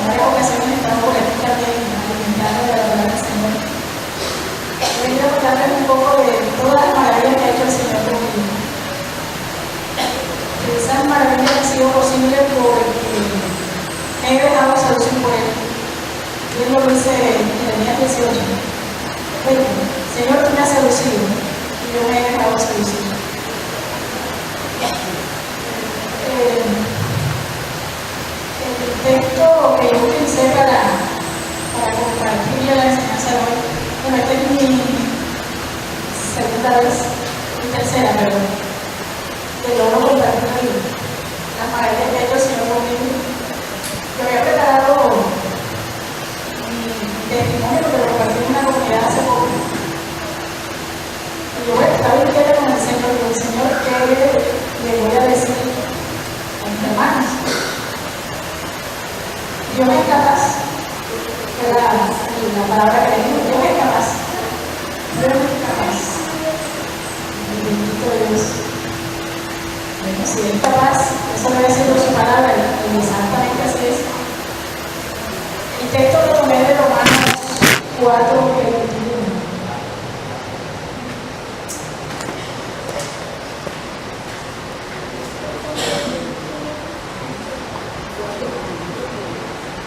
varias ocasiones he estado por aquí también alimentando de la verdad del Señor. Hoy quiero contarles un poco de todas las maravillas que ha hecho el Señor conmigo. Esas maravillas han sido posibles porque me he dejado seducir por Él. Y Él lo dice en Jeremías 18. Señor, tú me has seducido y yo me he dejado seducir. El texto que yo utilicé para compartir la enseñanza de hoy, bueno, esta es mi tercera, perdón, que logro compartir las maravillas que ha hecho el Señor conmigo. Yo había preparado mi testimonio porque lo compartí en una comunidad hace poco. Y yo estaba inquieta con el Señor, y el Señor, ¿qué le voy a decir a mis hermanos? Dios es capaz, que la palabra que le digo, Dios es capaz. Dios es capaz. Bendito Dios. Bueno, si es capaz, eso debe ser su palabra, y exactamente así es. El texto lo tomé de Romanos 4:21.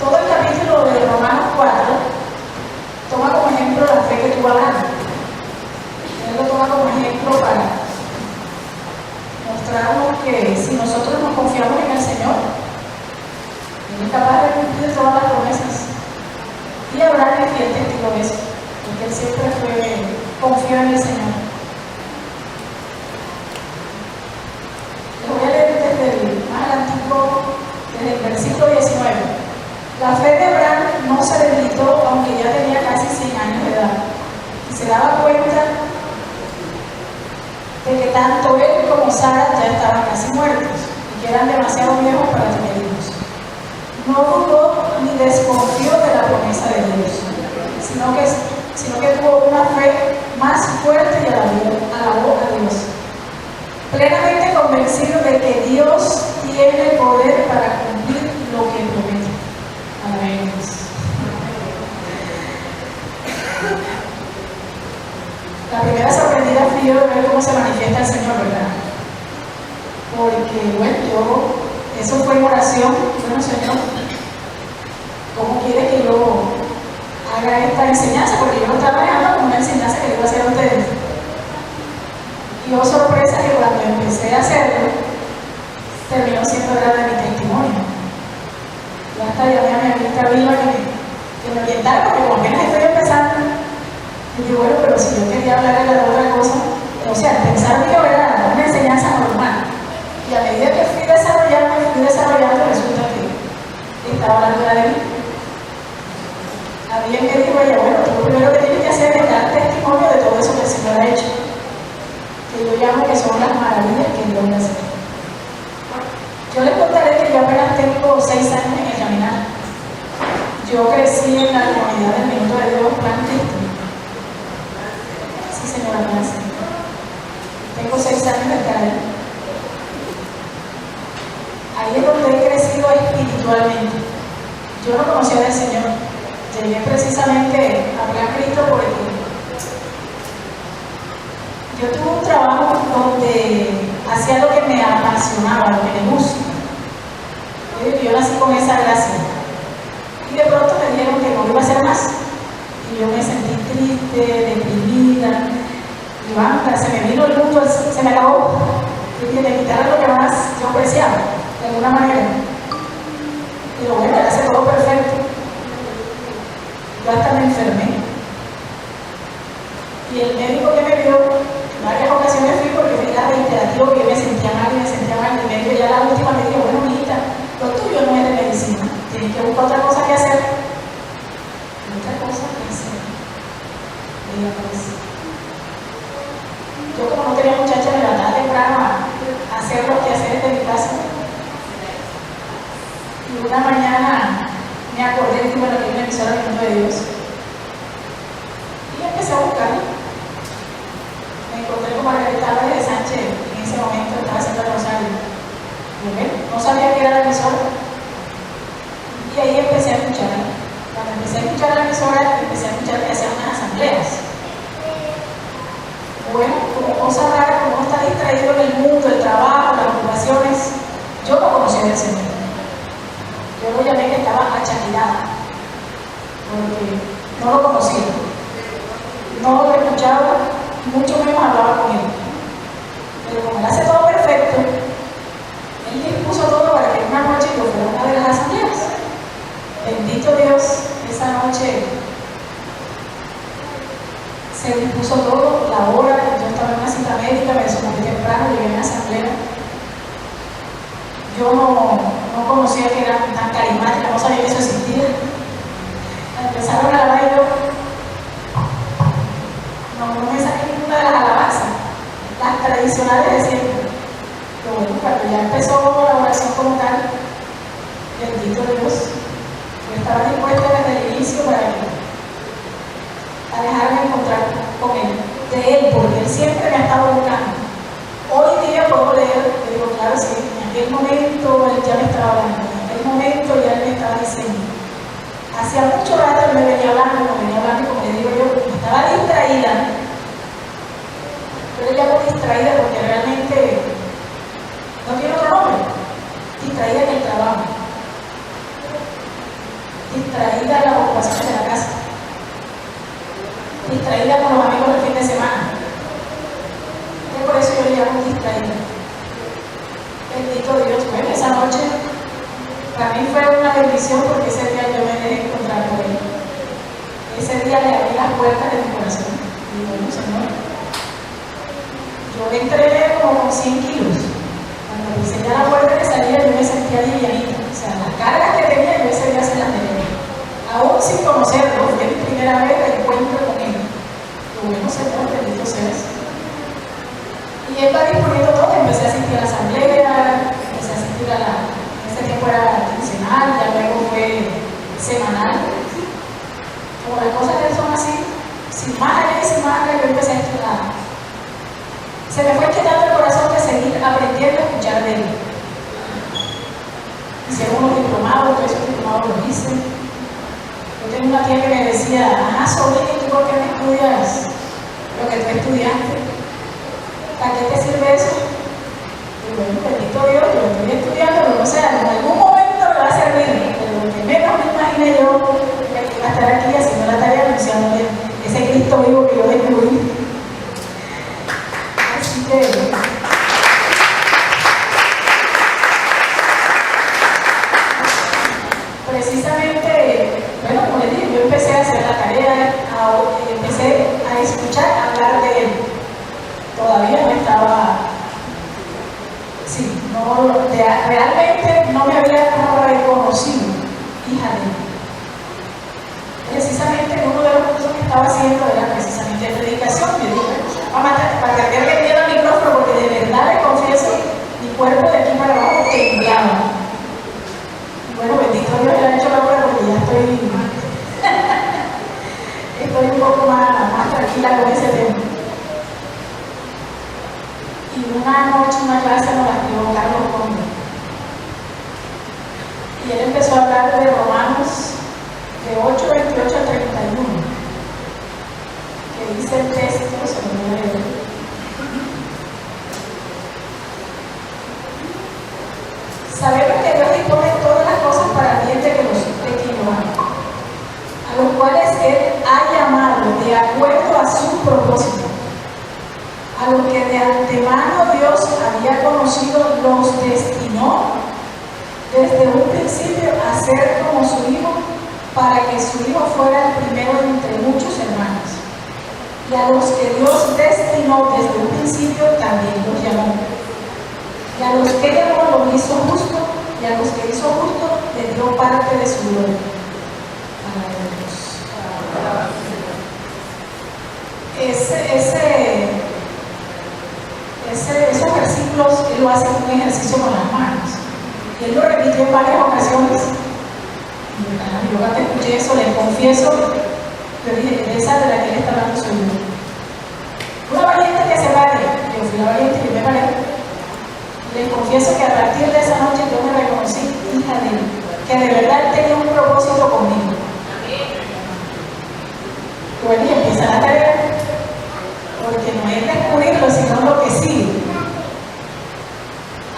Todo el capítulo de Romanos 4 toma como ejemplo la fe que tuvo Abraham. Él lo toma como ejemplo para mostrarnos que si nosotros nos confiamos en el Señor, Él es capaz de cumplir todas las promesas. Y Abraham es fiel testigo de eso, porque él siempre confió en el Señor. Les voy a leer más adelantico, desde el versículo 19. La fe de Abraham no se debilitó aunque ya tenía casi 100 años de edad, y se daba cuenta de que tanto él como Sara ya estaban casi muertos y que eran demasiado viejos para tener hijos. No dudó ni desconfió de la promesa de Dios, sino que tuvo una fe más fuerte y alabó a Dios, plenamente convencido de que Dios tiene poder para cumplir lo que promete. Amén. La primera sorprendida fui yo de ver cómo se manifiesta el Señor, ¿verdad? Porque, bueno, eso fue en oración. Bueno, Señor, ¿cómo quiere que yo haga esta enseñanza? Porque yo no estaba dejando como una enseñanza que le iba a hacer a ustedes. Y oh, sorpresa que cuando empecé a hacerlo, terminó siendo grande mi testimonio. Y hasta llamé a mi amiguita Vilma que me orientara, porque como apenas estoy empezando, y digo, bueno, pero si yo quería hablar de la otra cosa, o sea, pensar que era una enseñanza normal. Y a medida que fui desarrollando, resulta que estaba hablando de mí. Alguien me dijo, ella, bueno, tú lo primero que tienes que hacer es dar testimonio de todo eso que el Señor ha hecho. Que yo llamo que son las maravillas que Dios me hace. Yo les contaré que yo apenas tengo 6 años en el caminar. Yo crecí en la comunidad del Minuto de Dios, Plan Cristo. Sí, señora, gracias. Tengo 6 años de estar ahí. Ahí es donde he crecido espiritualmente. Yo no conocía del Señor. Llegué precisamente a Plan Cristo porque yo tuve un trabajo donde hacía lo que me apasionaba, lo que me gusta. Yo nací con esa gracia. Y de pronto me dijeron que no iba a hacer más. Y yo me sentí triste, deprimida. Y banda, se me vino el mundo, se me acabó. Y me quitaron lo que más yo apreciaba, de alguna manera. Pero bueno, era hacer todo perfecto. Yo hasta me enfermé. Y el médico que me vio, en varias ocasiones fui porque era reiterativo que me sentía mal. El médico ya la última me dijo, bueno, mijita, lo tuyo no es de medicina, tienes que buscar otra cosa que hacer. Otra cosa que hacer. Yo como no tenía muchacha, me levantaba temprano a hacer los quehaceres de mi casa. Y una mañana me acordé de que bueno, que hay una emisora del Mundo de Dios. Y empecé a buscar. Me encontré con Margarita Álvarez de Sánchez, en ese momento estaba haciendo el rosario. No sabía que era la emisora. Y ahí empecé a escuchar escuchar la emisora y empecé a escuchar que hacían unas asambleas. Bueno, como cosa rara, como uno está distraído en el mundo, el trabajo, las ocupaciones, yo no conocía del Señor. Yo lo llamé que estaba achaquirada, porque no lo conocía, no lo escuchaba, mucho menos hablaba con él. Pero como él hace todo perfecto, él dispuso todo para que una noche yo fuera a una de las asambleas. Bendito Dios, esa noche se dispuso todo, la hora, yo estaba en una cita médica, me desocupé temprano, llegué a una asamblea. Yo no conocía que era tan carismática, no sabía que eso existía. Empezaron a alabar y yo no me saqué ninguna de las alabanzas, las tradicionales de siempre. Pero bueno, cuando ya empezó la oración como tal, bendito Dios, yo estaba dispuesta desde el inicio a dejarme encontrar con él, de él, porque él siempre me ha estado buscando. Hoy día puedo leer, le digo, claro, sí, en aquel momento él ya me estaba hablando, en aquel momento ya él me estaba diciendo. Hacía mucho rato él me venía hablando, y como le digo yo, estaba distraída. Yo le llamo distraída porque realmente no tiene otro nombre. Distraída en el trabajo, distraída en las ocupaciones de la casa, distraída con los amigos del fin de semana. Y por eso yo le llamo distraída. Bendito Dios. Bueno, esa noche para mí fue una bendición porque ese día yo me dejé encontrar con él. Ese día le abrí las puertas de mi corazón. Y digo, bueno, Señor, yo le entregué como con 100 kilos. Cuando pisé ya la puerta que salía, yo me sentía livianita. O sea, las cargas que tenía, yo ese día se las dejé. Aún sin conocerlo, fue mi primera vez de encuentro con él. Digo, bueno, Señor, bendito seas. Y él va disponiendo todo. Empecé a asistir a la asamblea, empecé a asistir a en ese tiempo era quincenal, ya luego fue semanal. Como las cosas de él son así, sin más allá y sin más allá, yo empecé a estudiar. Se me fue quitando el corazón de seguir aprendiendo a escuchar de él. Hice unos diplomados, todos esos diplomados los hice. Yo tengo una tía que me decía, ajá, sobrina, ¿y tú por qué no estudias lo que tú estudiaste? ¿Para qué te sirve eso? Y bueno, bendito Dios, yo estoy estudiando, no sé, en algún momento me va a servir, pero lo que menos me imaginé yo que iba a estar aquí haciendo la tarea anunciándole ese Cristo vivo que yo descubrí. Así que precisamente, bueno, como les dije, yo empecé a hacer la tarea, empecé a escuchar hablar de él. Todavía no estaba, sí, realmente no me había reconocido hija de él. Precisamente uno de los cursos que estaba haciendo era precisamente de predicación. Yo dije, vamos para cambiar que miedo al micrófono, porque de verdad le confieso, mi cuerpo de aquí para abajo temblaba. Y bueno, bendito Dios, le ha hecho la obra porque ya estoy un poco más tranquila con ese tema. Y una noche, una clase nos la dio Carlos Conde. Y él empezó a hablar de Romanos de 8:28 a 31. Que dice el texto, se lo voy a leer. Sabemos que Dios dispone todas las cosas para el bien de quien lo ama, a los cuales Él ha llamado de acuerdo a su propósito. A los que de antemano Dios había conocido, los destinó desde un principio a ser como su Hijo, para que su Hijo fuera el primero entre muchos hermanos. Y a los que Dios destinó desde un principio, también los llamó. Y a los que llamó, los hizo justo, y a los que hizo justo, les dio parte de su gloria. Esos versículos él lo hace como un ejercicio con las manos. Y él lo repitió en varias ocasiones. Y yo cuando escuché eso, les confieso, yo dije, esa de la que él está hablando soy yo. Una valiente que se pare. Yo fui la valiente y yo me paré. Y les confieso que a partir de esa noche yo me reconocí hija de él, que de verdad él tenía un propósito conmigo. empieza la tarea, porque no es descubrirlo, sino lo que sigue.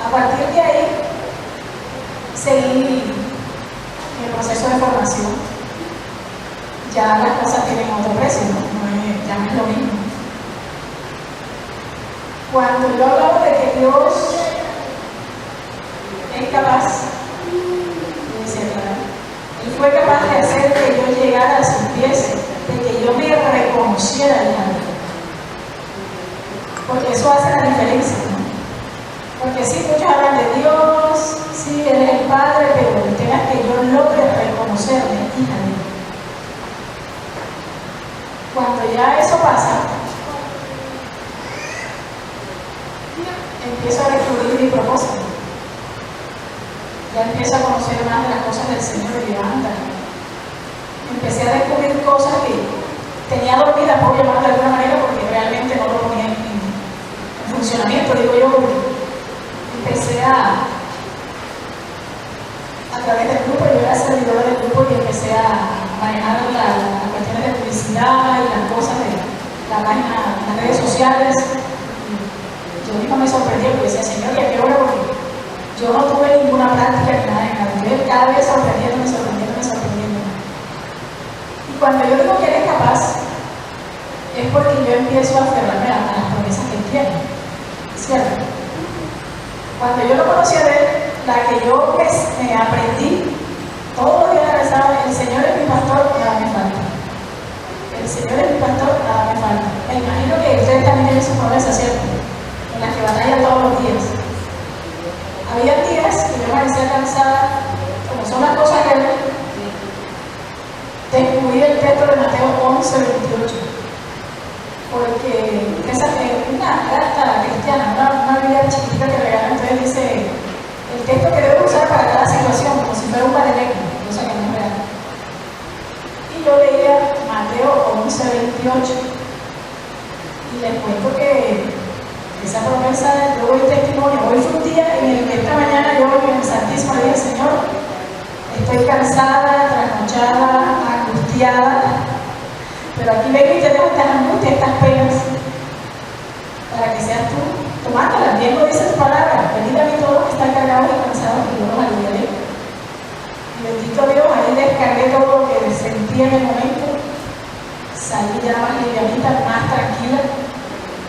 A partir de ahí, seguir el proceso de formación. Ya las cosas tienen otro precio, ya no es lo mismo. Cuando yo hablaba de que Dios es capaz, Él fue capaz de hacer que yo llegara a sus pies, de que yo me reconociera en Él. Porque eso hace la diferencia, ¿no? Porque sí, muchos hablan de Dios, sí, Él es el Padre, pero el tema es que yo logre reconocerme hija de Él. Cuando ya eso pasa, empiezo a descubrir mi propósito. Ya empiezo a conocer más de las cosas del Señor y anda. Empecé a descubrir cosas que tenía dormidas, por llamarlo de alguna manera, porque realmente no lo ponía en funcionamiento, digo yo, porque empecé a través del grupo, yo era servidora del grupo y empecé a manejar las cuestiones de publicidad y las cosas de la página, las redes sociales. Yo misma me sorprendí porque decía, Señor, ¿y a qué hora? Porque yo no tuve ninguna práctica ni nada en la vida, cada vez sorprendiéndome. Y cuando yo digo que Él es capaz, es porque yo empiezo a aferrarme a las promesas que Él tiene, ¿cierto? Cuando yo lo conocí a Él, la que yo me aprendí, todos los días la rezaba, el Señor es mi pastor, nada me falta. El Señor es mi pastor, nada me falta. Me imagino que ustedes también tienen sus promesas, ¿cierto? En las que batallan todos los días. Había días que yo me parecía cansada, como son las cosas que descubrí el texto de Mateo 11:28, porque esa es una carta cristiana, una Biblia chiquita que regalan, entonces dice el texto que debo usar para cada situación, como si fuera un valelecto, cosa que no es real. Y yo leía Mateo 11:28 y les cuento que esa promesa, yo doy testimonio. Hoy fue un día en el que esta mañana yo en el Santísimo le dije, Señor, estoy cansada, trasnochada, angustiada, pero aquí vengo y te dejo estas angustias, estas penas, para que seas tú tomándolas. Bien lo dice tu palabra, venid a mí todos que están cargados y cansados, y yo los aliviaré. Y bendito Dios, ahí descargué todo lo que sentía en el momento, salí ya más livianita, más tranquila,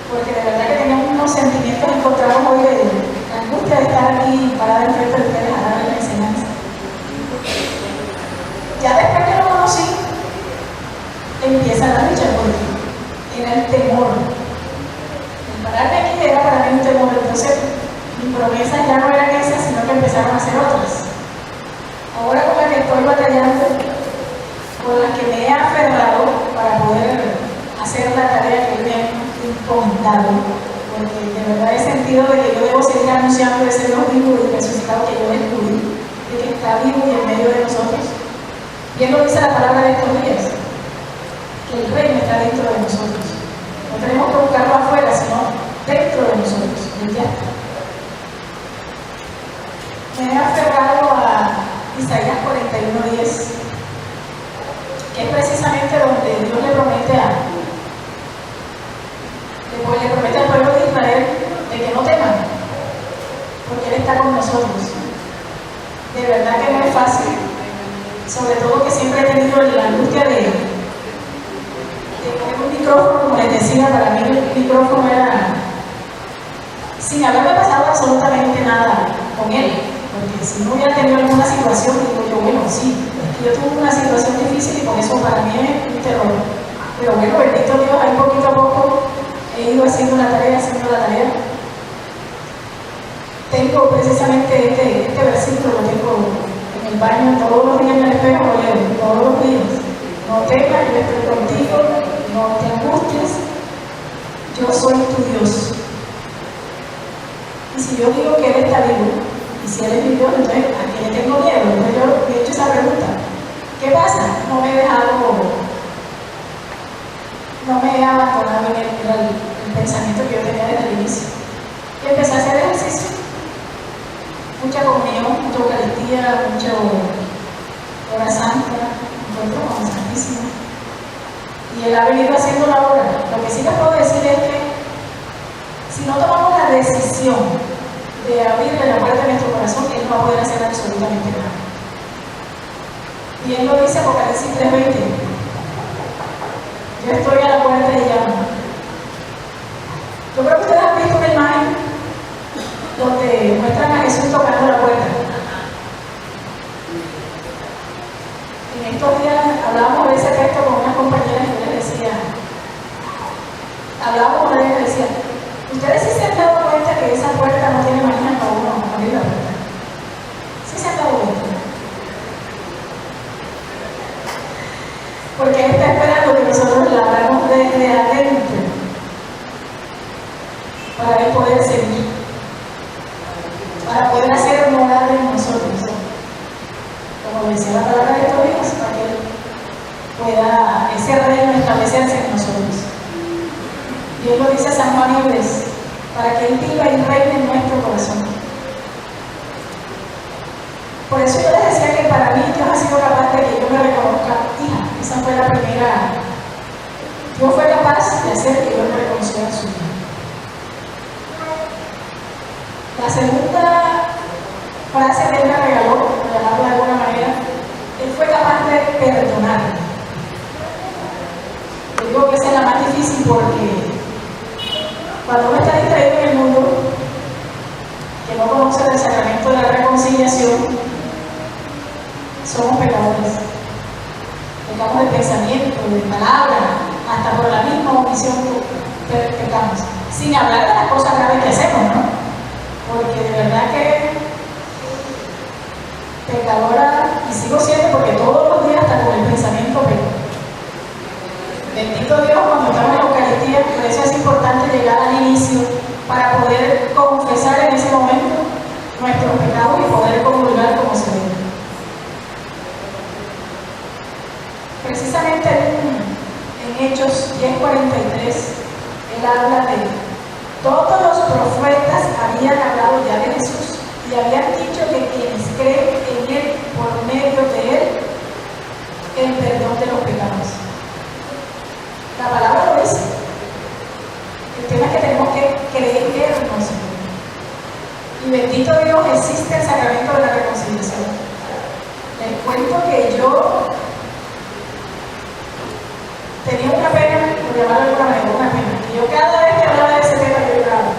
porque de verdad que tenía unos sentimientos encontrados hoy de la angustia de estar aquí parada enfrente de ustedes a darles la enseñanza. Ya después que lo conocí, empieza la lucha, porque era el temor. El pararme aquí era para mí un temor, entonces mis promesas ya no eran esas, sino que empezaron a ser otras. Ahora con la que estoy batallando, con las que me he aferrado para poder hacer la tarea que me han encomendado, porque de verdad he sentido de que yo debo seguir anunciando ese Dios vivo y resucitado que yo descubrí, de que está vivo y en medio de nosotros. Bien lo dice la palabra de estos días, que el reino está dentro de nosotros. No tenemos que buscarlo afuera, sino dentro de nosotros. Él ya está. Me he aferrado a Isaías 41:10, que es precisamente donde Dios le promete al pueblo de Israel de que no teman, porque Él está con nosotros. De verdad que no es fácil, sobre todo que siempre he tenido la angustia de poner un micrófono, como les decía, para mí el micrófono era, sin haberme pasado absolutamente nada con él, porque si no hubiera tenido alguna situación, digo yo, bueno, sí, yo tuve una situación difícil y con eso para mí es un terror. Pero bueno, bendito Dios, ahí poquito a poco he ido haciendo la tarea. Tengo precisamente este versículo, lo tengo en el baño todos los días en el espejo, lo leo todos los días. No temas, yo estoy contigo, no te angusties, yo soy tu Dios. Y si yo digo que Él está vivo, y si Él es mi Dios, entonces ¿a qué le tengo miedo? Entonces yo me he hecho esa pregunta. ¿Qué pasa? No me he abandonado en el pensamiento que yo tenía desde el inicio. Y empecé a hacer ejercicio. Mucha comunión, mucha Eucaristía, mucha hora santa, encuentro con el Santísimo. Y Él ha venido haciendo la obra. Lo que sí les puedo decir es que si no tomamos la decisión de abrirle la puerta a nuestro corazón, Él no va a poder hacer absolutamente nada. Y Él lo dice Apocalipsis 3:20. Yo estoy a la puerta y llamo. Yo creo que ustedes han visto una imagen donde muestran a Jesús tocando la puerta. En estos días hablábamos de ese texto con unas compañeras y les decía, hablábamos con ellas y decía, ¿ustedes sí se han dado cuenta que esa puerta no tiene manijas para uno abrir la puerta? ¿Sí se han dado cuenta? Porque Él está esperando que nosotros la abramos desde adentro para Él poder seguir, para poder hacer morada en nosotros, como decía la palabra de estos días, para que Él pueda ese reino establecerse en nosotros. Y Él lo dice a San Juan Inglés, para que Él viva y reine en nuestro corazón. Por eso yo les decía que para mí Dios ha sido capaz de que yo me reconozca hija. Esa fue la primera. Dios fue capaz de hacer que yo me reconociera su hija. La segunda frase que Él me regaló, por llamarlo de alguna manera, Él fue capaz de perdonar. Yo digo que esa es la más difícil porque cuando uno está distraído en el mundo, que no conoce el sacramento de la reconciliación, somos pecadores. Pecamos de pensamiento, de palabra, hasta por la misma omisión que pecamos. Sin hablar de las cosas graves que hacemos, ¿no? Porque de verdad que pecadora, y sigo siendo porque todos los días hasta con el pensamiento peco. Bendito Dios, cuando estamos en la Eucaristía, por eso es importante llegar al inicio para poder confesar en ese momento nuestros pecados y poder comulgar como se debe. Precisamente en Hechos 10:43, Él habla de todos los profetas habían hablado ya de Jesús y habían dicho que quienes creen en Él por medio de Él, el perdón de los pecados. La palabra lo dice. El tema es que tenemos que creernos. Y bendito Dios, existe el sacramento de la reconciliación. Les cuento que yo tenía una pena, por llamarlo de alguna manera, una pena. Y yo cada vez que hablaba de ese tema yo lloraba.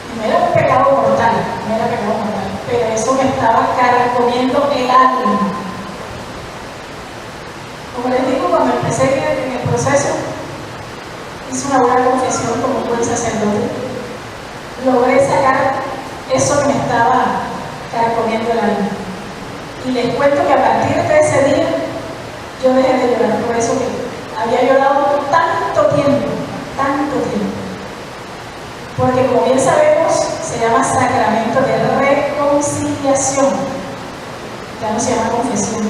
Y no era un pecado mortal, no era pecado mortal, pero eso me estaba carcomiendo el alma. Como les digo, cuando empecé en el proceso, hice una buena confesión como un buen sacerdote. Logré sacar eso que me estaba carcomiendo el alma. Y les cuento que a partir de ese día, yo dejé de llorar por eso que había llorado tanto tiempo. Porque como bien sabemos, se llama sacramento de reconciliación. Ya no se llama confesión.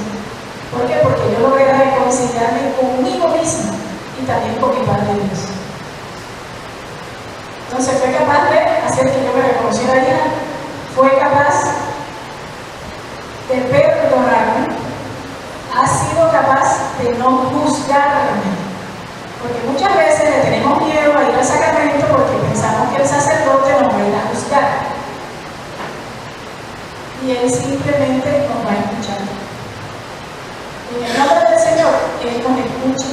¿Por qué? Porque yo logré reconciliarme conmigo misma y también con mi Padre Dios. Entonces fue capaz de hacer que yo me reconociera hija, fue capaz de perdonarme, ha sido capaz de no juzgarme. Porque muchas veces le tenemos miedo a ir al sacramento porque pensamos que el sacerdote nos va a ir a juzgar. Y Él simplemente nos va a escuchar. En el nombre del Señor, Él nos escucha,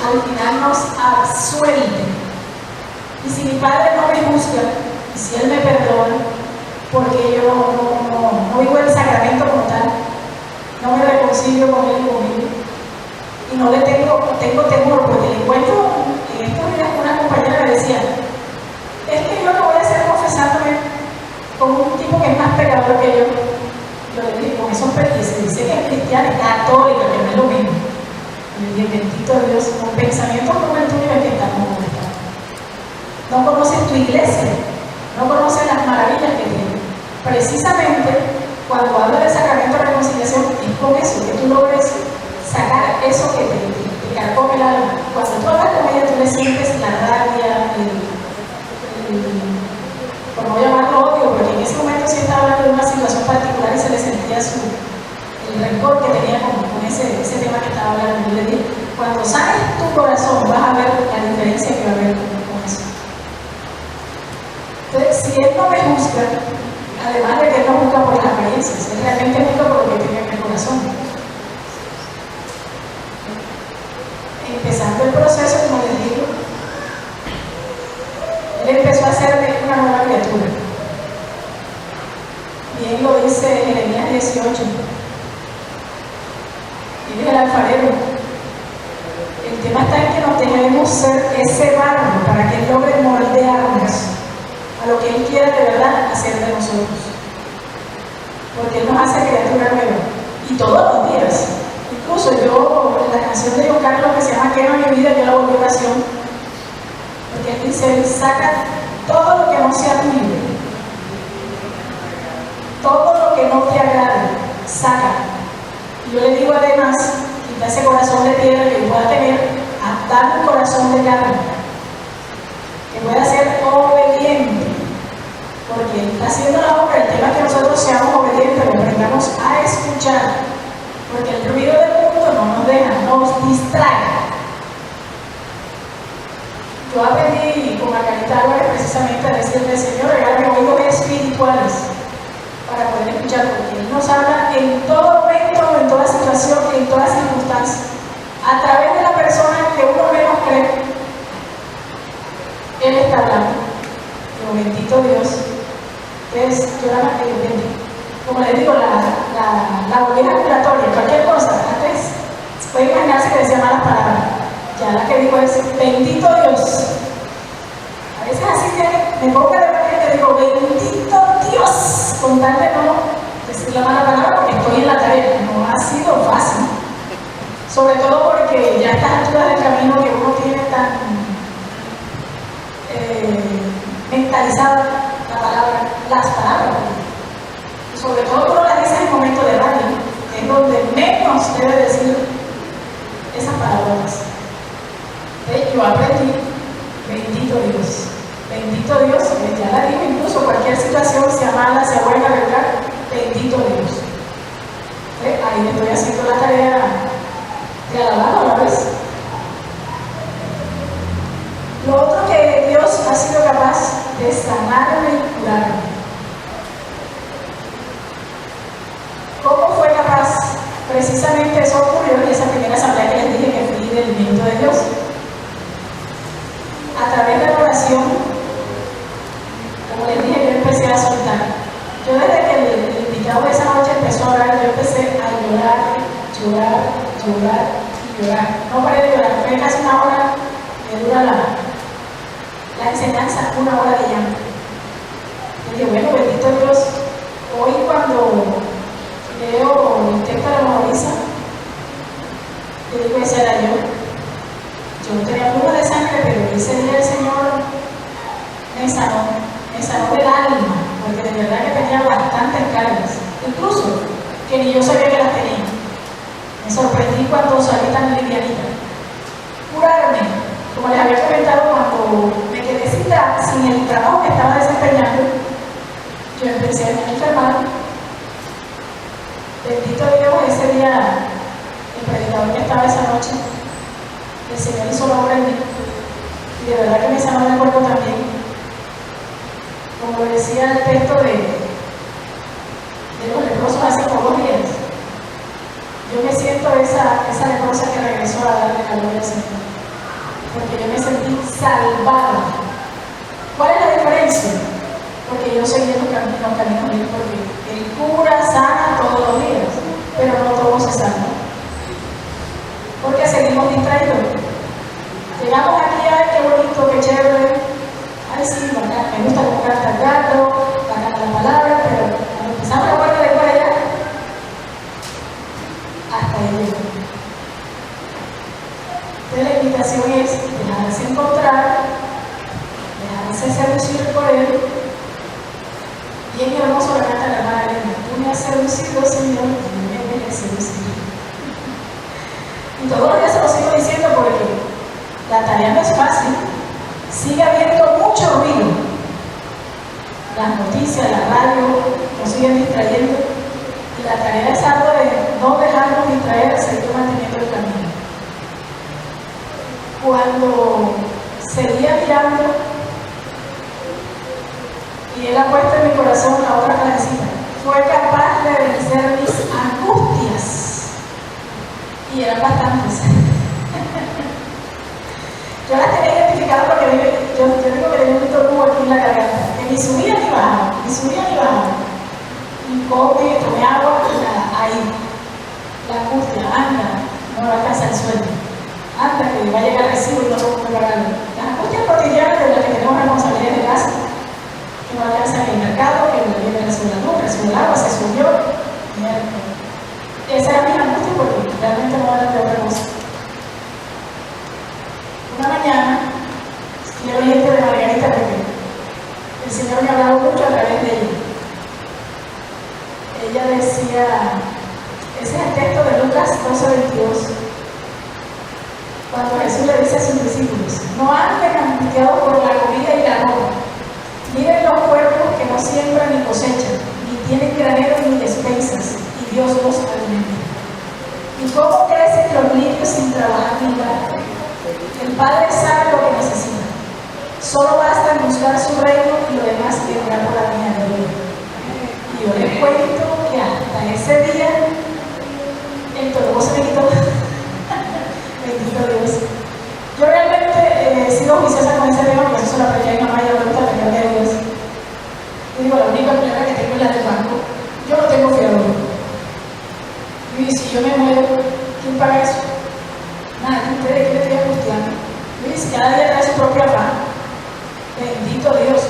al final nos absuelve. Y si mi Padre no me juzga, y si Él me perdona, porque yo no vivo el sacramento como tal, no me reconcilio con Él y conmigo, y no le tengo temor, porque le encuentro, en estos días una compañera me decía, es que yo no voy a hacer confesándome con un tipo que es más pecador que yo. Yo le dije, con esos pecados, se dice que es cristiana, católica, que no es lo mismo. Y le dije, bendito Dios, con pensamientos como el tuyo es que estamos como estamos. No conoces tu iglesia, no conoces las maravillas que tiene. Precisamente, cuando hablo del sacramento de reconciliación, es con eso, que tú logres sacar eso que te carcome el alma. Cuando tú hablas con ella, tú le sientes la rabia, por no llamarlo odio, porque en ese momento sí estaba hablando de una situación particular y se le sentía el rencor que tenía con ese tema que estaba hablando. Yo le dije, Cuando sanes tu corazón, vas a ver la diferencia que va a haber con eso. Entonces, si Él no me juzga, además de que Él no juzga por las apariencias, Él realmente juzga por lo que tiene en el corazón. Empezando el proceso, como les digo, Él empezó a hacerme una nueva criatura. Bien lo dice Jeremías 18. Él es el alfarero. El tema está en que nos dejemos ser ese barro para que Él logre moldearnos a lo que Él quiera de verdad hacer de nosotros. Porque Él nos hace criatura nueva. Y todos los días. Incluso yo, en la canción de John Carlos que se llama Quema mi vida, yo la volví oración. Porque Él dice, saca todo lo que no sea tuyo. Todo lo que no te agrade, saca. Y yo le digo además, quita ese corazón de piedra que pueda tener, a dar un corazón de carne, que pueda ser obediente, porque Él está haciendo la obra. El tema es que nosotros seamos obedientes, que aprendamos a escuchar, porque el ruido del mundo no nos deja, nos distrae. Yo aprendí con Margarita Álvarez precisamente a decirle, Señor, regálame oídos espirituales para poder escuchar, porque Él nos habla en todo momento, en toda situación, en todas circunstancias, a través de la persona que uno menos cree. Él está hablando. Pero bendito Dios, que es, como les digo, la oveja ambulatoria, cualquier cosa. Antes se puede imaginarse que decía malas palabras. Ya la que digo es bendito Dios. A veces así que me pongo de repente y digo bendito Dios, con tal de no decir la mala palabra porque estoy en la tarea. No ha sido fácil. Sobre todo porque ya a estas alturas del camino que uno tiene tan mentalizada las palabras. Y sobre todo uno las dice en momento de rabia, es donde menos debe decir esas palabras. Yo aprendí, bendito Dios, que ya la digo, incluso cualquier situación, sea mala, sea buena, ¿verdad? Bendito Dios. Ahí estoy haciendo la tarea de alabar a la vez. Lo otro que Dios ha sido capaz de sanarme y curarme. ¿Cómo fue capaz? Precisamente eso ocurrió en esa primera asamblea que les dije que fui del viento de Dios. A través de la oración, como les dije, yo empecé a soltar. Yo desde que el invitado de esa noche empezó a orar, yo empecé a llorar y llorar. No paré de llorar, fue casi una hora que dura la enseñanza, una hora de llanto. Y dije, bueno, bendito Dios, hoy cuando leo el texto de la Mauriza, yo digo, ese era yo. Yo no tenía flujo de sangre, pero ese día el Señor me sanó del alma, porque de verdad que tenía bastantes cargas, incluso que ni yo sabía que las tenía. Me sorprendí cuando salí tan livianita. Curarme, como les había comentado, cuando me quedé sin el trabajo que estaba desempeñando, yo empecé a enfermar. Bendito Dios, ese día, el predicador que estaba esa noche, el Señor hizo la obra en mí, y de verdad que me sanó el cuerpo también. Como decía el texto de los leprosos hace como 2 días, yo me siento esa leprosa que regresó a darle la gloria al Señor, porque yo me sentí salvada. ¿Cuál es la diferencia? Porque yo seguí los caminos de Él, porque Él cura, sana todos los días, pero no todos se sanan. Porque seguimos distraídos. Llegamos aquí, ay, qué bonito, qué chévere. Ay, sí, bacán, me gusta comprar tal gato, bacán la palabra, pero cuando empezamos la puerta de por allá, hasta ahí llegó. Entonces la invitación es dejarse encontrar, dejarse seducir por Él. Bien hermoso la canta la hermana Elena. Tú me has seducido, Señor, y me dejes seducir. Y todos los días se lo sigo diciendo porque la tarea no es fácil. Sigue habiendo mucho ruido. Las noticias, la radio nos siguen distrayendo. Y la tarea es algo de no dejarnos distraer, seguir manteniendo el camino. cuando seguía mirando y Él ha puesto en mi corazón la otra frasecita, fue capaz de vencer mis angustias, y eran bastantes. Yo las tenía identificadas porque yo digo que tenía un torno aquí en la garganta, que ni subía ni bajaba, ni subía ni bajaba. Y tomé agua y nada, ahí. La angustia, anda, no alcanza el sueño. Anda, que va a llegar el recibo y no lo puedo pagarlo. Las angustias cotidianas de las que tenemos responsabilidades de casa, que no alcanza el mercado, que no viene recibo la luz, recibo el agua, se subió. Esa era mi angustia porque realmente no era de otra cosa. Una mañana, quiero oyente de Margarita porque el Señor me ha hablado mucho a través de ella. Ella decía, ese es el texto de Lucas 12:22, cuando Jesús le dice a sus discípulos, no anden angustiados por la comida y la ropa. Miren los cuerpos que no siembran ni cosechan, ni tienen graneros ni despensas, y Dios los alimenta. ¿Y cómo crecen los lirios sin trabajar ni dar? El Padre sabe lo que necesita. Solo basta en buscar su reino y lo demás vendrá por la añadidura. Y yo les cuento que hasta ese día el torbo se me quitó. Bendito Dios. Yo realmente he sido juiciosa con ese tema porque eso se lo aprendí a mi mamá y a la pregunta de de Dios. Y digo, la única plena que tengo es la del banco. Yo no tengo fiador. Y si yo me muero, ¿quién paga eso? Nadie. ¿Ustedes qué le estoy angustiando? Y si cada día trae su propio afán. Bendito Dios,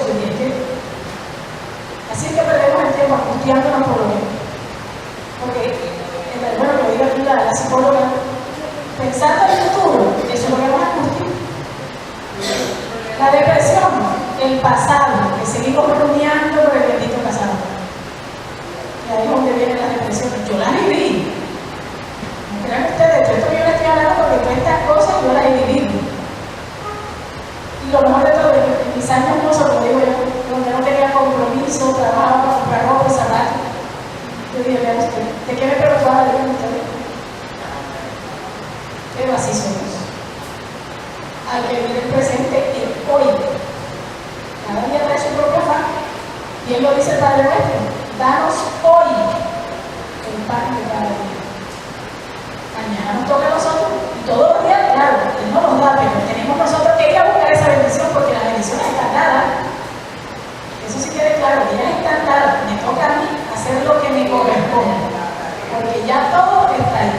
así es que perdemos el tiempo angustiándonos por lo que. Porque, bueno, lo diga aquí la psicóloga, pensando en el futuro, eso es lo que nos angustia. La depresión, el pasado, que seguimos rumiando por el bendito pasado. Y ahí es donde vienen las depresiones. Yo las viví. No crean ustedes, esto que yo les estoy hablando porque todas estas cosas yo las he vivido. Y lo mejor de todo es que en mis años mozos, como digo yo, donde no tenía compromiso, trabajaba para comprar ropa y zapatos, yo dije, vean usted, ¿de qué me preocupaba? Díganme ustedes. Pero así somos. Hay que vivir el presente en hoy. Cada día trae su propio afán. Y él lo dice el Padre nuestro, danos hoy el pan de cada día. Mañana nos toca a nosotros, y todos los días, claro, Él no nos da, pero tenemos nosotros que ir a buscar esa bendición porque las bendiciones están dadas. Eso sí quede claro, que ellas están dadas. Me toca a mí hacer lo que me corresponde, porque ya todo está ahí.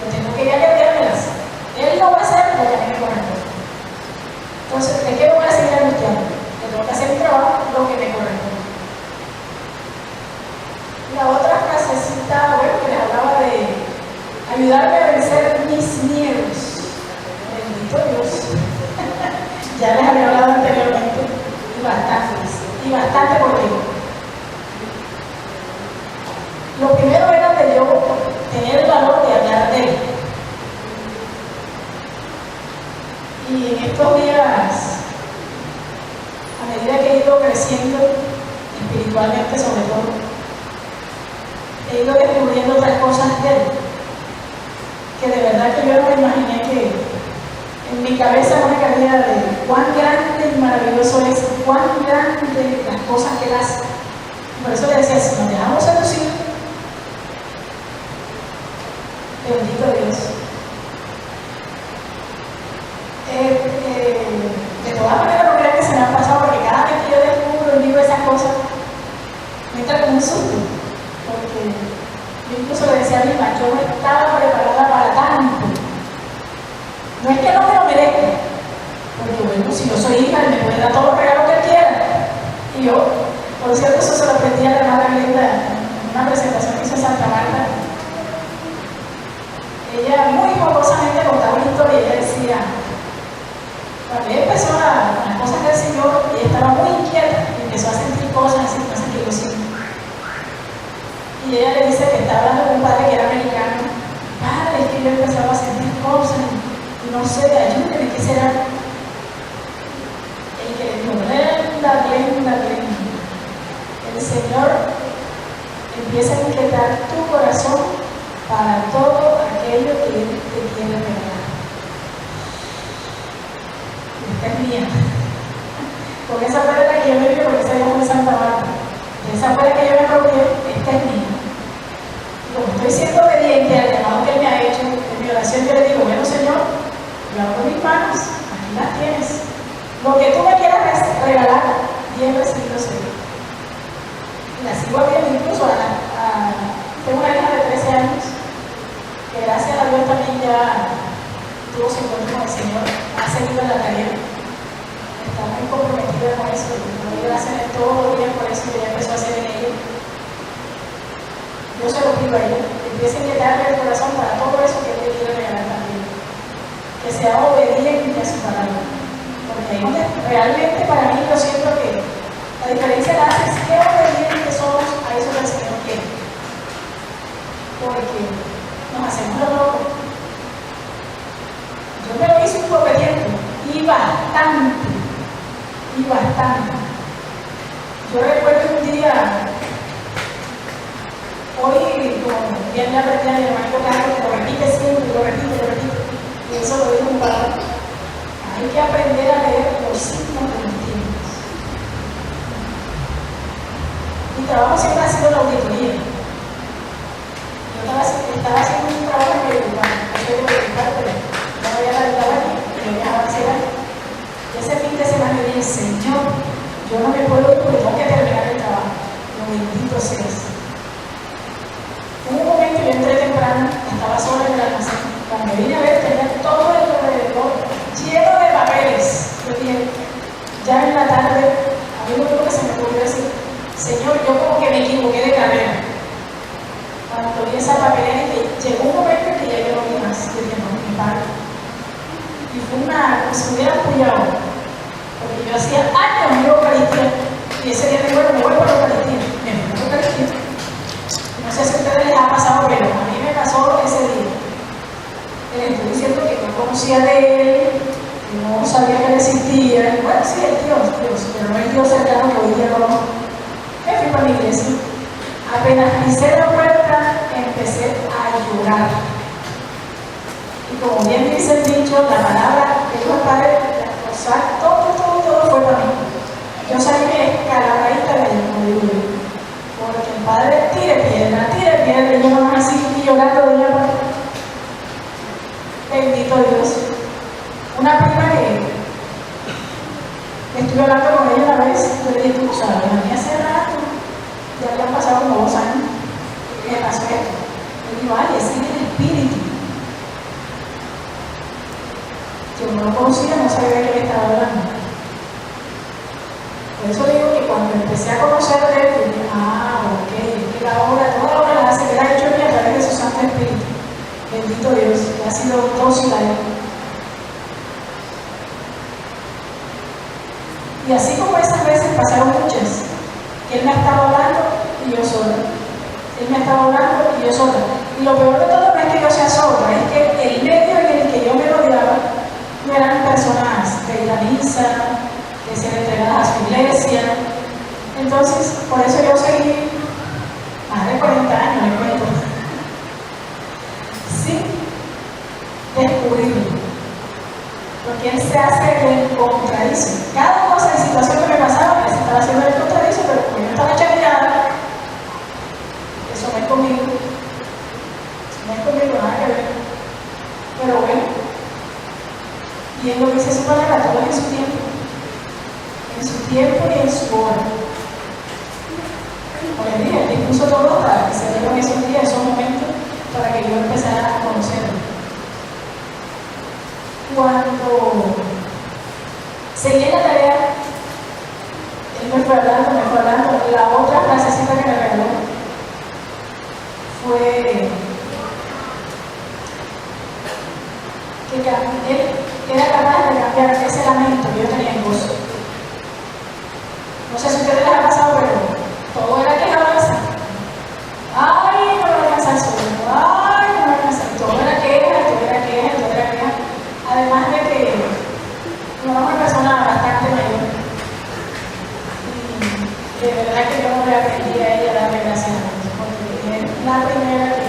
Yo tengo que ir a querérmelas. Él no va a hacer lo que a mí me corresponde. Entonces, ¿de qué me voy a seguir angustiando? Que tengo que hacer mi trabajo, lo que me corresponde. La otra frasecita, bueno, que les hablaba de ayudarme a vencer mis miedos. Bendito Dios. Ya les había hablado anteriormente, y bastante porque lo primero era de yo tener el valor de hablar de él. Y en estos días, a medida que he ido creciendo, espiritualmente sobre todo, he ido descubriendo otras cosas de él, que de verdad que yo no me imaginé que en mi cabeza no me cabía de cuán grande y maravilloso es, cuán grande las cosas que él hace. Por eso le decía, si nos dejamos seducir, bendito Dios. De todas maneras no crean que se me han pasado, porque cada vez que yo descubro y digo esas cosas, me entra como un susto. Porque yo incluso le decía a mi mamá, yo no estaba preparada para tanto. No es que no me lo merezca, porque bueno, si yo soy hija, él me puede dar todos los regalos que él quiera. Y yo, por cierto, eso se lo aprendí a la hermana Glenda en una presentación que hizo en Santa Marta. Ella muy jocosamente contaba una historia y ella decía, cuando ella empezó las cosas del Señor, ella estaba muy inquieta y empezó a sentir cosas así, cosas que yo siento. Y ella le dice que estaba hablando con un padre que era americano. Padre, es que yo empezaba a sentir cosas y no sé, ayúdeme, ¿qué será? El que le dijo, Glenda. El Señor empieza a inquietar tu corazón para todo aquello que Él te quiere regalar. esta es mía. Con esa fue de la que yo me vi, porque esa yo fue Santa Bárbara. Esa fue la que yo me apropié, esta es mía. Y como estoy siendo obediente al llamado que él me ha hecho, en mi oración yo le digo, bueno Señor, yo abro mis manos, aquí las tienes. Lo que tú me quieras regalar, bien recibido será. Y la sigo viendo incluso tengo una hija de 13 años, que gracias a Dios también ya tuvo su encuentro con el Señor, ha seguido en la tarea, está muy comprometida con eso, y le doy gracias todos los días por eso que ella empezó a hacer en ella. Yo se lo pido a ella, que empiece a inquietarle el corazón para todo eso que ella quiere regalar también, que sea obediente a su palabra, porque ahí donde realmente para mí yo siento que la diferencia la hace es que obedientes somos a eso que el Señor quiere, porque nos hacemos lo loco. Yo me lo hice un poco de tiempo y bastante. Yo recuerdo un día, hoy, como bien le aprendí a mi hermanito Carlos, que lo repite siempre, lo repite, y eso lo dijo un padre. Hay que aprender a leer los signos de los tiempos. Mi trabajo siempre ha sido la auditoría. Yo estaba haciendo un trabajo en periodismo, no soy de periodismo, pero no me había radicado aquí, pero viajaba a hacer algo. Ese fin de semana yo dije, Señor, yo no me puedo ir porque tengo que terminar el trabajo. Lo bendito seas. En un momento yo entré temprano, estaba sola en el almacén. Cuando vine a ver, tenía todo el alrededor lleno de papeles. Yo dije, ya en la tarde, a mí lo único que se me ocurrió decir, Señor, yo como que me equivoqué de carrera. Cuando vi esa papelera, llegó un momento en que ya yo no vi más. Yo dije, no, me paro. Y fue como si me hubiera apoyado, porque yo hacía años no iba a Eucaristía, y ese día me digo, me voy para la Eucaristía, me fui a la Eucaristía. No sé si a ustedes les ha pasado, pero a mí me pasó ese día. Les estoy diciendo que no conocía de él, no sabía que él existía, y bueno, sí, es Dios, pero no es Dios cercano que hoy día conozco. Me fui para mi iglesia. Apenas pisé la puerta, empecé a llorar. Y como bien dice el dicho, la palabra que dijo el Padre, o sea, todo fue para mí. Yo salí escalabradita de ahí, como digo yo. Porque el Padre tire piedra, y yo nomás así, y llorando de ella. Bendito Dios. Una prima que estuve hablando con ella una vez, yo le dije, tú sabes, a mí hace rato, ya habían pasado como 2 años, y me pasó esto. Le digo, ay, ese es el Espíritu. Yo no lo conocía, no sabía de qué me estaba hablando. Por eso digo que cuando empecé a conocer de él, dije, ok, que la obra, toda la obra la hace, que la ha hecho a mí a través de su Santo Espíritu. Bendito Dios, que ha sido dócil a él. Y así como esas veces pasaron muchas, que él me estaba hablando y yo sola. Él me estaba hablando y yo sola. Y lo peor de todo no es que yo sea sorda, es que el medio en el que yo me rodeaba no eran personas de ir a misa, de ser entregadas a su iglesia. Entonces, por eso yo seguí más de 40 años, me cuento, sin descubrirlo. Porque él se hace el contradice. Cada cosa en situación que me pasaba, él se estaba haciendo el contradice, pero como yo estaba chateada, eso no es conmigo. No es conmigo, nada que ver. Pero bueno. Y él lo dice su palabra, todo en su tiempo. En su tiempo y en su hora. Como le dije, él dispuso todo para que se dieron esos días, esos momentos, para que yo empezara a conocerlo. Cuando seguí en la tarea, él me fue hablando, la otra frasecita que me regaló fue que él era capaz de cambiar ese lamento que yo tenía en gozo. No sé si a ustedes les ha pasado, pero todo era quejanza. Ay, no me va a alcanzar el sueño. Ay, no me va a alcanzar. Todo era queja. Además de que no era una persona bastante mayor. Y de verdad que yo no le aprendí a ella a darle gracias a Dios, porque es la primera que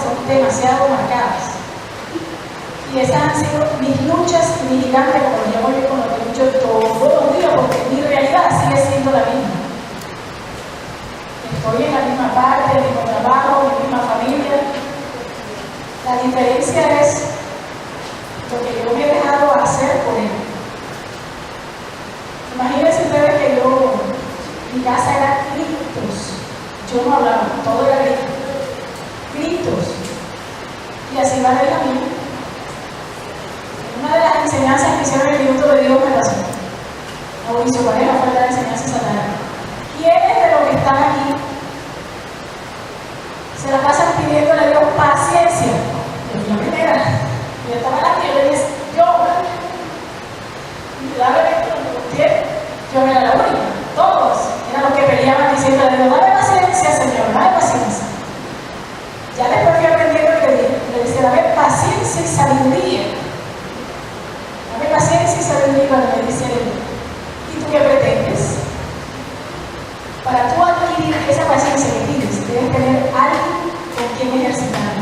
son demasiado marcadas. Y esas han sido mis luchas y mis gigantes, como yo voy con lo que lucho todos los días, porque mi realidad sigue siendo la misma. Estoy en la misma parte, en el mismo trabajo, en mi misma familia. La diferencia es lo que yo me he dejado hacer por él. Imagínense ustedes que mi casa era gritos. Yo no hablaba, todo era gritos. Y así va a ver a mí. Una de las enseñanzas que hicieron en el minuto de Dios me pasó. Mauricio Pareja fue la enseñanza satanás. ¿Quiénes de los que están aquí se la pasan pidiéndole a Dios paciencia? Yo fui la primera. Yo estaba aquí y yo le dije, yo no era la única. Todos eran los que peleaban diciendo a Dios, dame paciencia, Señor, dame paciencia. Ya después fui aprendiendo que le decía, dame paciencia y sabiduría. Dame paciencia y sabiduría cuando me dice él. ¿Y tú qué pretendes? Para tú adquirir esa paciencia que tienes, debes tener alguien con quien ejercitar.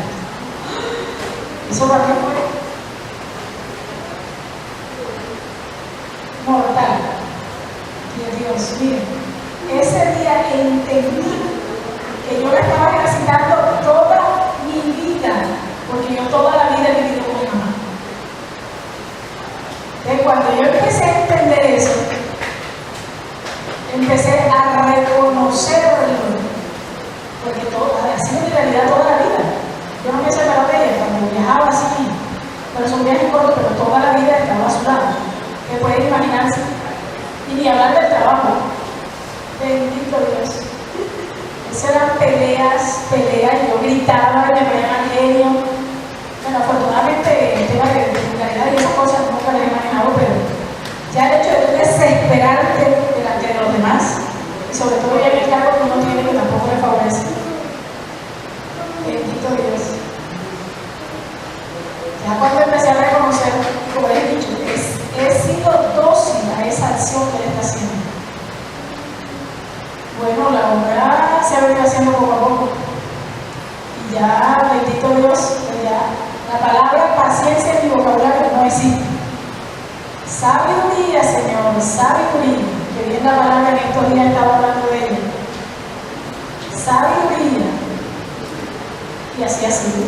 Eso para mí fue mortal. Y Dios, mire, ese día entendí que yo la estaba ejercitando toda mi vida, porque yo toda la vida he vivido con mi mamá. Entonces, cuando yo empecé a entender eso, empecé a reconocer el dolor, porque ha sido mi realidad toda la vida. Yo no me he separado de ella cuando viajaba así, pero son viajes cortos, pero toda la vida estaba a su lado. ¿Qué pueden imaginarse? Y ni hablar del trabajo. Bendito Dios. Eso eran peleas, yo gritaba y me ponía mal genio. Bueno, afortunadamente el tema de vulgaridad y esas cosas nunca las he manejado, pero ya el hecho de tú desesperarte delante de los demás, y sobre todo ya en el cargo que uno tiene que tampoco le favorece. Bendito Dios. Ya cuando empecé a reconocer, como les he dicho, he sido dócil a esa acción que él está haciendo. Bueno, la obra se ha venido haciendo poco a poco. Y ya, bendito Dios, ya la palabra paciencia en mi vocabulario no existe. Sabiduría, Señor, sabiduría. Que bien la palabra en estos días estaba hablando de ella. Sabiduría. Y así ha sido.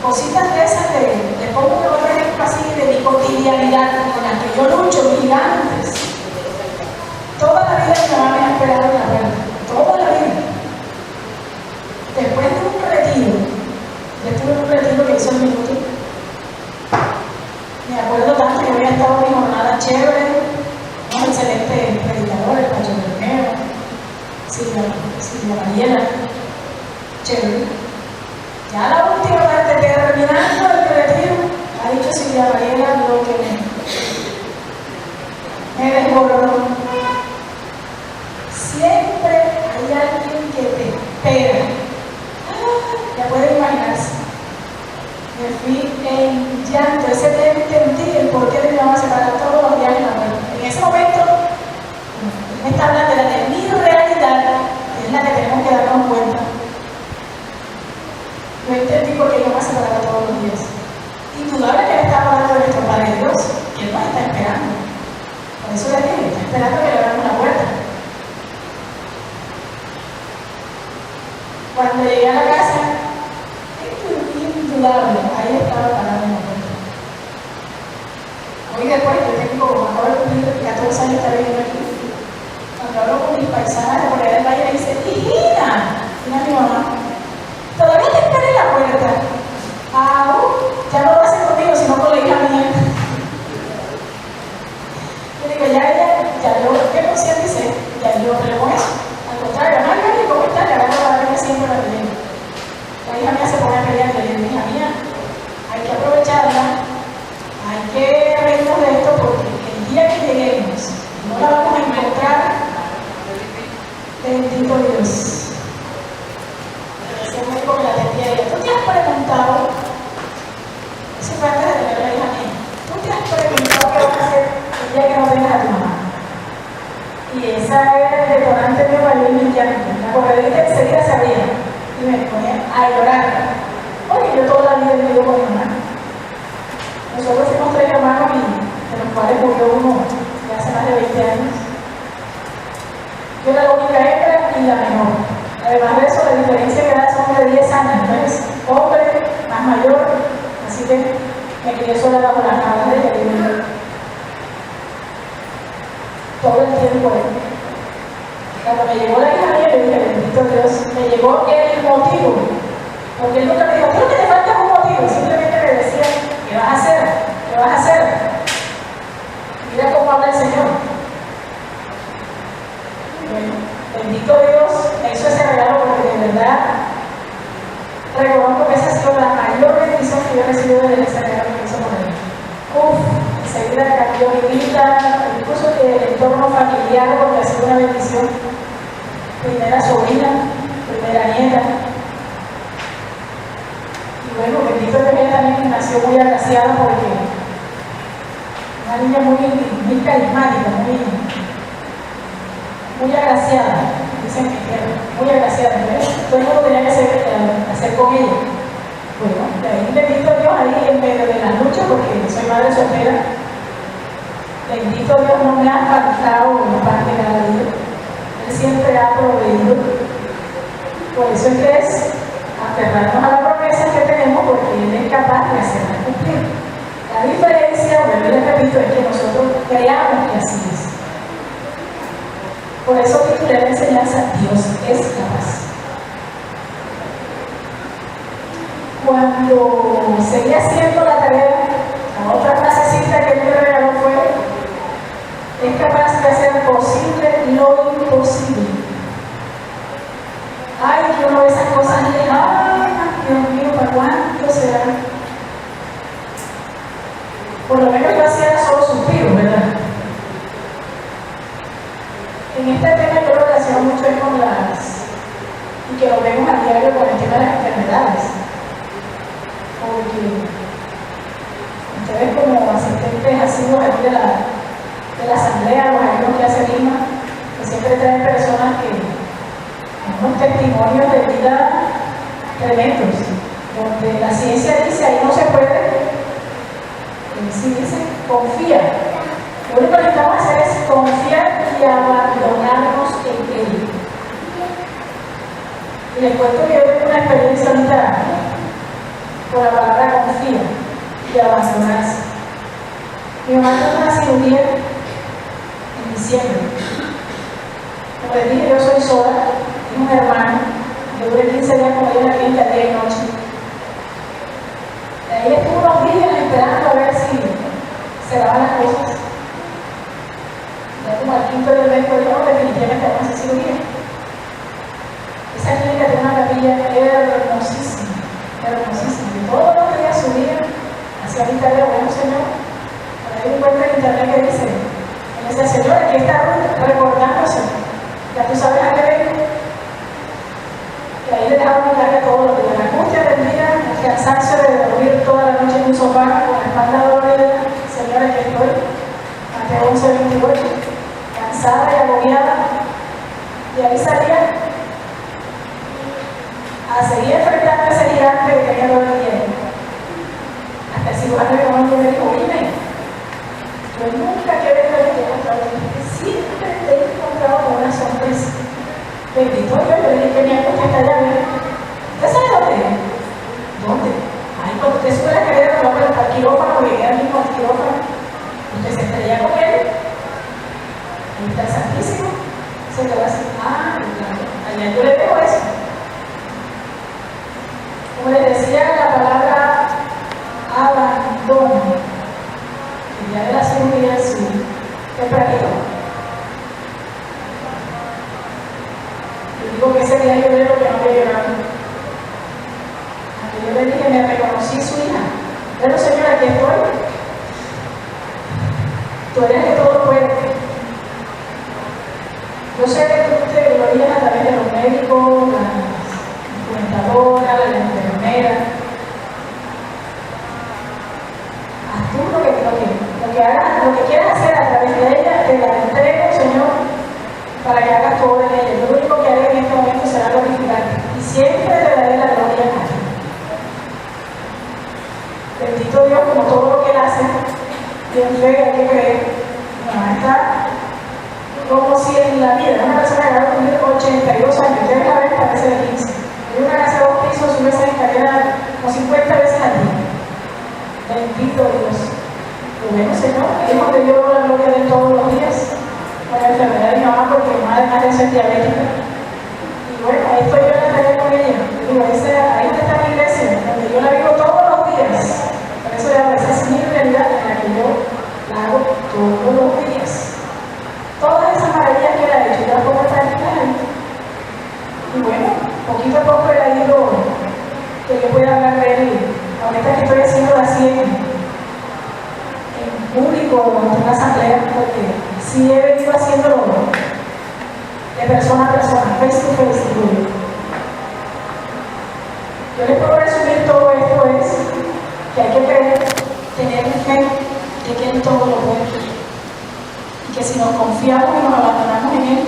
Cositas de esas de cómo me voy a ver así de mi cotidianidad con las que yo lucho, gigantes. Toda la vida mi mamá me ha esperado en la puerta, toda la vida. Después de un retiro, que hizo el minuto, me acuerdo tanto que había estado en mi jornada chévere, unos excelentes predicadores, Pacho Bermeo, Silvia Mariela, chévere. Ya la última parte, terminando el retiro, ha dicho Silvia Mariela lo que me desbordó. Siempre hay alguien que te espera. Ya pueden imaginarse. Me fui en llanto. Ese día entendí el por qué me iban a separar todos los días en la puerta. En ese momento, me está hablando de mi realidad, que es la que tenemos que darnos cuenta. Yo entendí por qué yo me separaba todos los días. Indudable que él estaba hablando de nuestro Padre Dios, y él nos está esperando. Por eso le digo, está esperando que le abramos la puerta. Cuando llegué a la casa, indudable, ahí estaba parado en la puerta. Hoy después, yo tengo, acabo de cumplir 14 años estar viviendo aquí. Cuando hablo con mis paisanas de por allá del valle, me dicen, hijina, mira mi mamá, todavía te espera en la puerta. Ya no lo hace conmigo, sino con la hija mía. Yo digo, ya yo me concienticé, ya yo peleo con eso. Al contrario, Margarita, ¿cómo estás? Le agarro la verdad que siempre la peleo. La hija mía se pone a pelear, le digo, hija mía, hay que aprovecharla, hay que reírnos de esto porque el día que lleguemos, no la vamos a encontrar, bendito Dios. cuales murió uno de hace más de 20 años. Yo era la única hembra y la menor. Además de eso, la diferencia que da son de 10 años. Entonces, hombre más mayor, así que me crié sola bajo las manos de ella. Todo el tiempo. Cuando me llegó la hija mía, le dije, bendito Dios, me llegó el motivo. Porque él nunca me dijo, creo que te falta un motivo. Simplemente me decía, ¿qué vas a hacer? ¿Qué vas a hacer? Mira cómo habla el Señor. Bueno, bendito Dios, me hizo ese regalo porque de verdad reconozco que esa ha sido la mayor bendición que yo he recibido desde ese regalo que hizo por él. Enseguida cambió mi vida, incluso el entorno familiar, porque ha sido una bendición. Primera sobrina, primera nieta. Y bueno, bendito que ella también nació muy agraciada porque una niña muy carismática, muy agraciada, dicen que muy agraciada. Todo el mundo tenía que hacer con ella. Bueno, de ahí bendito Dios ahí en medio de las luchas, porque soy madre soltera. Bendito Dios, no me ha faltado el pan de cada día. Él siempre ha proveído. Por eso es que es aferrarnos a la promesa que tenemos, porque Él es capaz de hacerla cumplir. La diferencia, bueno, les repito, es que nosotros creamos que así es. Por eso titulé la enseñanza, Dios es capaz. Cuando seguía haciendo la tarea, la otra frasecita que Él me regaló fue, es capaz de hacer posible lo imposible. Ay, que uno ve esas cosas y ay, Dios mío, ¿para cuánto será? Por lo menos yo hacía solo suspiros, ¿verdad? En este tema yo lo relaciono mucho con y que lo vemos a diario con el tema de las enfermedades. Porque ustedes como asistentes asiduos aquí de la asamblea, los amigos que hace Lima, que siempre traen personas que unos testimonios de vida tremendos, donde la ciencia dice ahí no se puede, sí dice, confía. Lo único que necesitamos hacer es confiar y abandonarnos en Él. Y les cuento que yo tengo una experiencia ahorita con la palabra confía y abandonarse. Mi mamá tuvo una cirugía en diciembre. Como les dije, yo soy sola, tengo un hermano, yo duré 15 días con ella en la clínica día y noche. Ahí estuvo unos días esperando a ver si se daban las cosas. Ya como al quinto del mes, pues no, definitivamente vamos a hacer cirugía. Esa clínica tiene una capilla hermosísima, hermosísima. Y todos los días subía hacia mi tarea, bueno Señor, por ahí encuentro en internet que dice, me dice, Señor, aquí está recordándose, ya tú sabes a qué vengo. Y ahí le dejaba mi tarea todos los días, la angustia del día, el cansancio de dormir toda la noche en un sofá con la espalda dolorida. Señor, aquí estoy, Mateo 11:28, cansada y agobiada, y ahí salía a seguir enfrentando a ese gigante que tenía todo el tiempo. Hasta el cirujano económico me dijo, oye, yo nunca quiero ver que he encontrado, siempre te he encontrado con una sorpresa. Bendito Dios, yo le dije que mi angustia está allá, ¿verdad? ¿Usted sabe dónde es? ¿Dónde? Ay, cuando usted sube la escalera, no va para el quirófano, porque era el mismo quirófano, usted se estrella con él. Ahí está el Santísimo. Se te va a decir, claro, allá yo le dejo eso. Como les decía, la palabra abandono, el día de la cirugía, sí, ¿qué practicó? Yo digo que ese día yo lloré lo que no había llorado. Yo le dije, me reconocí su hija. Pero Señor, aquí estoy. Tú eres el que todo puede. Yo sé que tú te glorías a través de los médicos, las documentadoras, la enfermera. Haz tú lo que hagas, lo que quieras hacer a través de ella, te la entrego, Señor, para que hagas todo en ella. Yo lo único que haré en este momento será glorificarte. Y siempre te daré la gloria a ti. Bendito Dios, como todo lo que Él hace, bien feo, hay que creer. No, está como si en la vida, una persona que va a cumplir 82 años, ustedes la ven, parece de 15. Hay una casa de 2 pisos, sube esa escalera como 50 veces al día. Bendito Dios. Y bueno, Señor, ahí es donde yo doy la gloria de Él todos los días, con la enfermedad de mi mamá, porque mi madre además de ser diabética. Y bueno, ahí estoy yo en la tarea con ella. Digo, ahí donde está mi iglesia, donde yo la vivo todos los días. Por eso ya esa es mi realidad en la que yo la hago todos los días. Todas esas maravillas que él ha hecho, yo las pongo en práctica ahí. Y bueno, poquito a poco él ha ido que yo pueda hablar de él. Ahorita que estoy haciendo la 100 en público, en una asamblea, porque sí he venido haciéndolo de persona a persona, face to face. Yo les puedo resumir todo esto es que hay que creer, tener fe de que Él todo lo puede. Y que si nos confiamos y nos abandonamos en Él,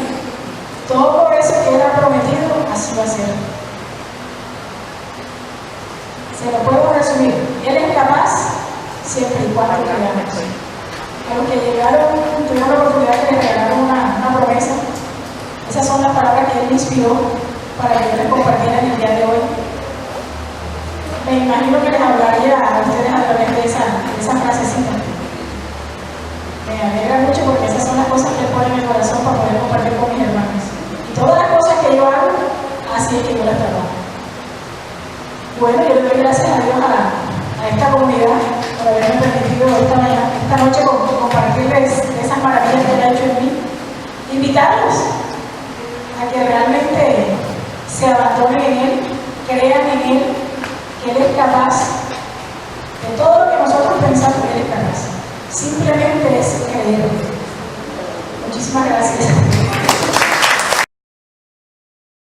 todo eso que Él ha prometido, así va a ser. Se lo puedo resumir. Él es capaz siempre y cuando creamos. A los que llegaron, tuvieron la oportunidad de regalar una promesa. Esas son las palabras que Él me inspiró para que yo les compartiera en el día de hoy. Me imagino que les hablaría a ustedes a través de esa frasecita. Me alegra mucho porque esas son las cosas que Él pone en mi corazón para poder compartir con mis hermanos. Y todas las cosas que yo hago, así es que yo las trabajo. Bueno, yo le doy gracias a Dios a esta comunidad por haberme permitido esta noche compartirles esas maravillas que Él ha hecho en mí. Invitarlos a que realmente se abandonen en Él, crean en Él, que Él es capaz de todo lo que nosotros pensamos que Él es capaz. Simplemente es creer. Muchísimas gracias.